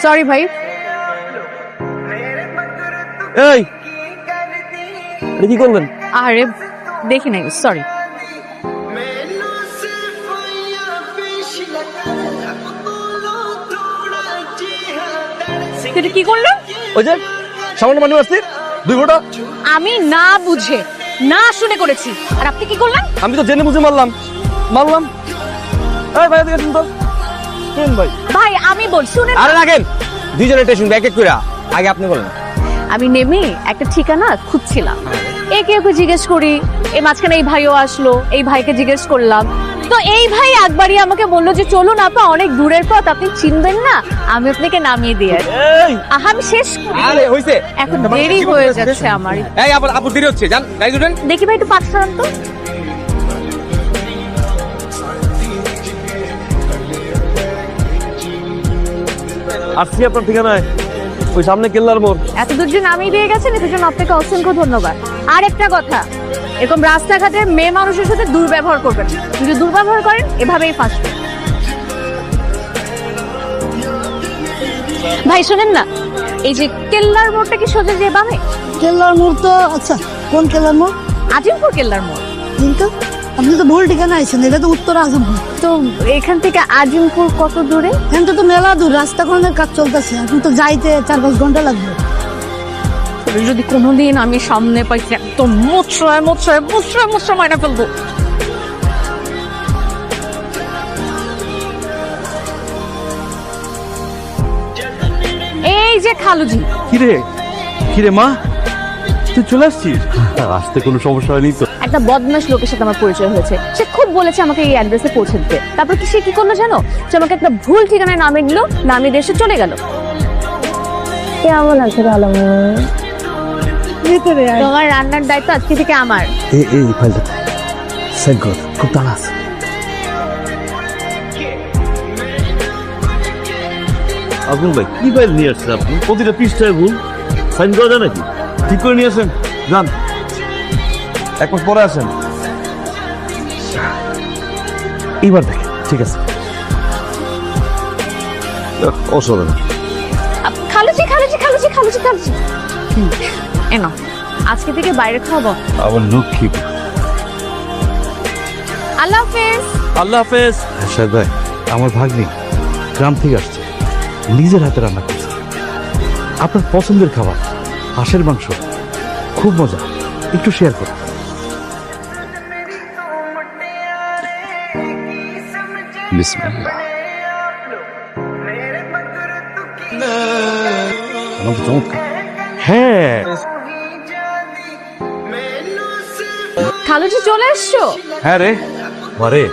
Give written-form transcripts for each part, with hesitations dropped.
Sorry ভাই। এই কি করলেন? আরে দেখি নাই, সরি। এটা কি করলো? ওই যে সামান্য পানি মারছি 2 ফোঁটা। আমি না বুঝে না শুনে করেছি, আর আপনি কি করলেন? আমি তো জেনে বুঝে মারলাম। এই ভাই দেখেন তো। শুনুন ভাই। ভাই আমি বল, শুনেন। আরে রাখেন, দুইজনে টেনশন এক এক করে। আগে আপনি বলেন। আমি নেমে একটা ঠিকানা খুঁজছিলাম, একে ওকে জিজ্ঞেস করি, এই মাঝখানে এই ভাইও আসলো, এই ভাইকে জিজ্ঞেস করলাম, তো এই ভাই একবারই আমাকে বললো যে চলুন আপা, অনেক দূরের পথ, আপনি চিনবেন না, আমি আপনাকে নামিয়ে দিয়ে আসি। আমি শেষ করি। আরে হইছে, এখন দেরি হয়ে যাচ্ছে আমার। এই আপু দেরি হচ্ছে, যান গাড়ি উঠেন। দেখি ভাই একটু পাঠ সরান তো। আসছি আপনার ঠিকানায়, ওই সামনে কেল্লার মোড়। এত দূর যে নামিয়ে দিয়ে গেছেন, এটার জন্য আপনাকে অসংখ্য ধন্যবাদ। আর একটা কথা, এরকম রাস্তাঘাটে মেয়ে মানুষের সাথে দুর্ব্যবহার করবেন, যদি দুর্ব্যবহার করেন এভাবেই ফাঁসবেন। ভাই শোনেন না, এই যে কেল্লার মোড়টা কি সোজা যে বামে? কেল্লার মোড় তো, আচ্ছা কোন কেল্লার মোড়? আজিমপুর কেল্লার মোড়। কিন্তু আপনি তো ভুল ঠিকানা আইছেন, এটা তো উত্তর আজমপুর। তো এখান থেকে আজিমপুর কত দূরে? এখান তো মেলা দূর, রাস্তা খননের কাজ চলতেছে, এখন তো যাইতে 4-5 ঘন্টা লাগবে। যদি কোনোদিন আমি সামনে পাইছি, একদম মুচড়ায় মুচড়ায় মুচড়ায় মুচড়ায় মাইনা ফেলবো। এই যে খালুজি। কিরে মা, তুই চলে আসছিস? আসতে কোনো সমস্যা হয়নি তো? একটা বদমাশ লোকের সাথে আমার পরিচয় হয়েছে, সে খুব বলেছে আমাকে এই অ্যাড্রেসে পৌঁছে দিতে। তারপর কি সে কি করলো জানো? সে আমাকে একটা ভুল ঠিকানায় নামিয়ে দিল, নামিয়ে দিয়ে সে চলে গেল। কেমন আছে তোমার রান্নার দায়িত্ব আজকে থেকে আমার। এই ফাইলটা সেন্ড কর, খুব তাড়া আছে। আবুল ভাই কি ফাইল নিয়ে আসছেন আপনি? প্রতিটা পৃষ্ঠায় ভুল, সাইন করা যায় নাকি? ঠিক করে নিয়ে আসেন, যান। 1 মাস পরে আসেন। এবার দেখেন, ঠিক আছে। অসাধারণ। খালুজি খালুজি খালুজি খালুজি খালুজি এনো, আজকে থেকে বাইরে খাওয়াবো। আমার লক্ষ্মী। আল্লাহ হাফেজ। আল্লাহ হাফেজ। সাহেব ভাই, আমার ভাগ্নি গ্রাম থেকে আসছে, নিজের হাতে রান্না করছে আপনার পছন্দের খাবার, হাঁসের মাংস, খুব মজা, একটু শেয়ার করুন। বিসমিল্লাহ। চমৎকার। হ্যাঁ, খালুজি চলে এসছো? হ্যাঁ রে মারে,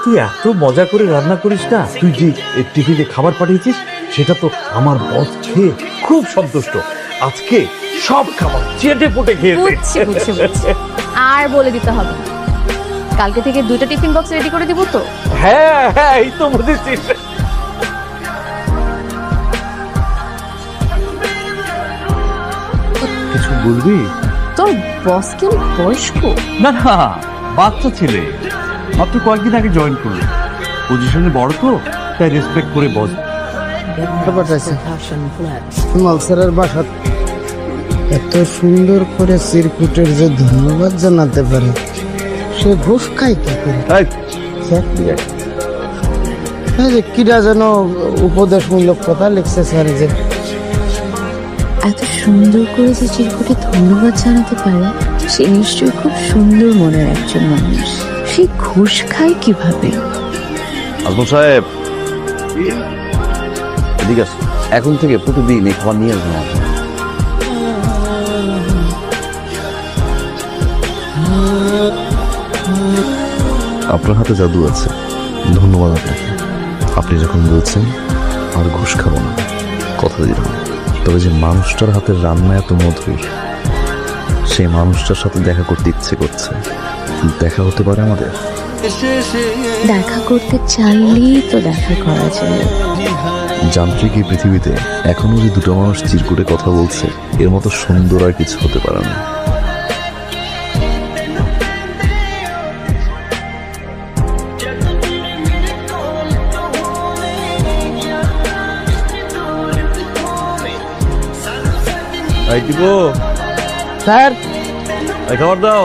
তুই এত মজা করে রান্না করিস না। তুই যে টিফিনে খাবার পাঠিয়েছিস, সেটা তো আমার বস খেয়ে খুব সন্তুষ্ট। আজকে সব খাবার চেটে পুটে খেয়েছে। বুঝছি বুঝছি বুঝছি, আর বলে দিতে হবে না। কালকে থেকে 2টা টিফিন বক্স রেডি করে দিব তো? হ্যাঁ হ্যাঁ, এই তো বুঝেছিস। কিছু বলবি? তোর বস কি বয়স্ক? না না, বাচ্চা ছেলে, মাত্র কয়েকদিন আগে জয়েন করলো। পজিশনে বড় তো, তাই রেসপেক্ট করে বস। মালসারের বাসা এত সুন্দর করে চিরকুটের যে ধন্যবাদ জানাতে পারে, সে ঘুষ খায় কি করে? এই যে কিরা যেন উপদেশমূলক কথা লিখছে স্যার, যে এত সুন্দর করে যে চিরকুটে ধন্যবাদ জানাতে পারে, সে নিশ্চয়ই খুব সুন্দর মনের একজন মানুষ। সে ঘুষ খায় কিভাবে? আজমল সাহেব, ঠিক আছে, এখন থেকে প্রতিদিন এই খাবার নিয়ে আসবেন। আপনার হাতে জাদু আছে, ধন্যবাদ আপনাকে। আপনি যখন বলছেন আর ঘুষ খাবো না, কথা দিলাম। তবে যে মানুষটার হাতের রান্না এত মধুর, সেই মানুষটার সাথে দেখা করতে ইচ্ছে করছে। দেখা হতে পারে আমাদের? দেখা করতে চাইলেই তো দেখা করা যায়। যান্ত্রিক এই পৃথিবীতে এখনো যে 2টো মানুষ চিরকুটে কথা বলছে, এর মতো সুন্দর আর কিছু হতে পারে না। এই টিপু, স্যার এই খাবার দাও।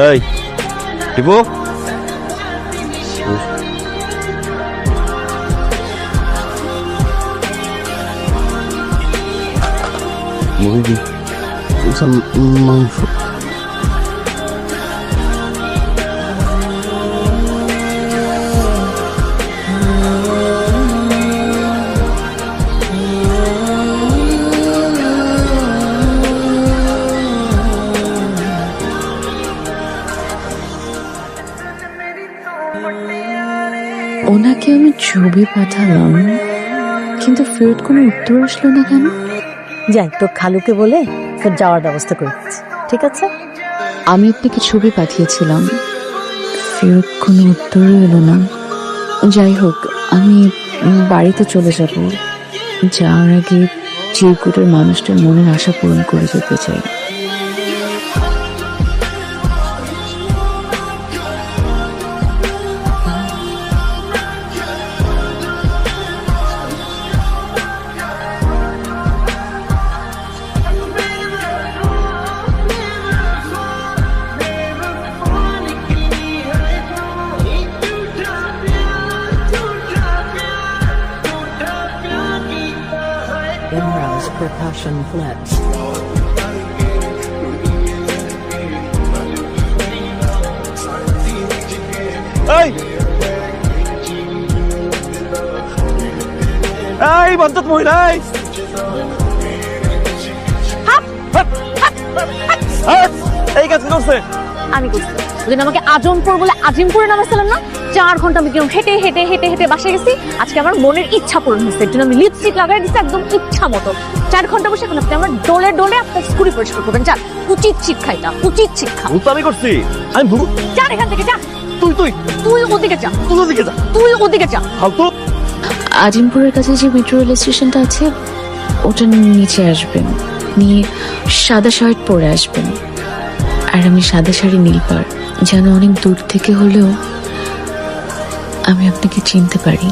এই টিপু, মুরগি মাংস ওনাকে আমি ছবি পাঠালাম, কিন্তু ফেরত কোনো উত্তর আসলো না কেন? যাই তোর খালুকে বলে তোর যাওয়ার ব্যবস্থা করে দিচ্ছি, ঠিক আছে? আমি আপনাকে ছবি পাঠিয়েছিলাম, ফেরত কোনো উত্তরও এলো না। যাই হোক, আমি বাড়িতে চলে যাব। যাওয়ার আগে চিরকুটের মানুষটার মনের আশা পূরণ করে যেতে চাই। Imral's percussion flips. এই এই বন্ধত মহিলা, এই কাজ করছে। আমি করছি ওদিন আমাকে আজমপুর বলে আজিমপুরে নামাইছিলাম না, 4 ঘন্টা আমি কিরকম হেঁটে হেঁটে হেঁটে হেঁটে বাসে গেছি। আজকে আমার মনের ইচ্ছা পূরণ হয়েছে, এর জন্য আমি লিপস্টিক লাগাই দিচ্ছি একদম ইচ্ছা মতো। 4 ঘন্টা বসে এখন আপনি আমার ডোলে ডোলে আপনার স্কুটি পরিষ্কার করবেন। যান, উচিত শিক্ষা, এটা উচিত শিক্ষা। ভুল তো আমি করছি, আমি ভুল। যান এখান থেকে, যা। তুই তুই তুই ওদিকে যা, তুই ওদিকে যা, তুই ওদিকে যা। ফালতু। আজিমপুরের কাছে যে মেট্রো রেল স্টেশনটা আছে, ওটা নিচে আসবেন, নিয়ে সাদা শার্ট পরে আসবেন। আর আমি সাদা শাড়ি নীল পাড়, যেন অনেক দূর থেকে হলেও আমি আপনাকে চিনতে পারি।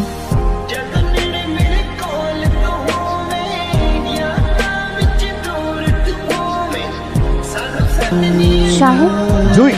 সাহেব, জুই